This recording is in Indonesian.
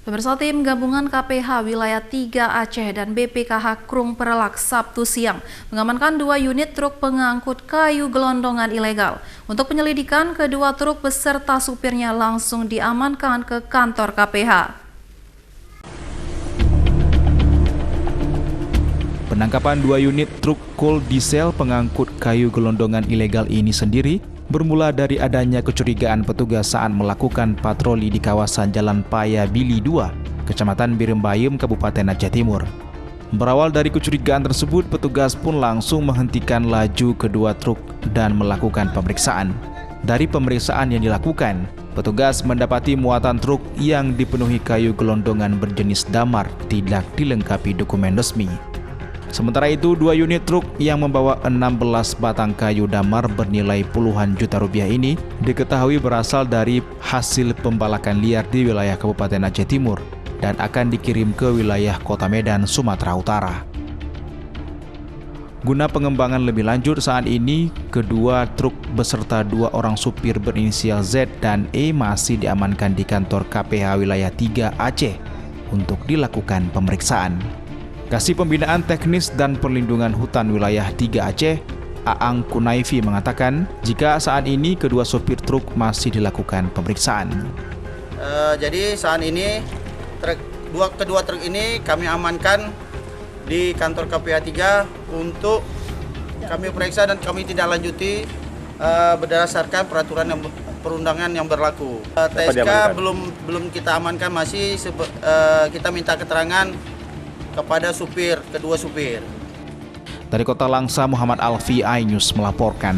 Pemirsa, tim gabungan KPH Wilayah 3 Aceh dan BPKH Krung Perelak Sabtu siang mengamankan 2 unit truk pengangkut kayu gelondongan ilegal. Untuk penyelidikan, kedua truk beserta supirnya langsung diamankan ke kantor KPH. Penangkapan 2 unit truk coal diesel pengangkut kayu gelondongan ilegal ini sendiri bermula dari adanya kecurigaan petugas saat melakukan patroli di kawasan Jalan Paya Bili 2, Kecamatan Birembayem, Kabupaten Aceh Timur. Berawal dari kecurigaan tersebut, petugas pun langsung menghentikan laju kedua truk dan melakukan pemeriksaan. Dari pemeriksaan yang dilakukan, petugas mendapati muatan truk yang dipenuhi kayu gelondongan berjenis damar tidak dilengkapi dokumen resmi. Sementara itu, 2 unit truk yang membawa 16 batang kayu damar bernilai puluhan juta rupiah ini diketahui berasal dari hasil pembalakan liar di wilayah Kabupaten Aceh Timur dan akan dikirim ke wilayah Kota Medan, Sumatera Utara. Guna pengembangan lebih lanjut, saat ini kedua truk beserta 2 orang supir berinisial Z dan E masih diamankan di kantor KPH Wilayah 3 Aceh untuk dilakukan pemeriksaan. Kasih Pembinaan Teknis dan Perlindungan Hutan Wilayah 3 Aceh, Aang Kunaifi mengatakan jika saat ini kedua sopir truk masih dilakukan pemeriksaan. Jadi saat ini kedua truk ini kami amankan di kantor KPH 3 untuk kami periksa dan kami tidak lanjuti berdasarkan perundangan yang berlaku. TSK belum kita amankan, masih kita minta keterangan kepada kedua supir. Dari Kota Langsa, Muhammad Alfi, iNews melaporkan.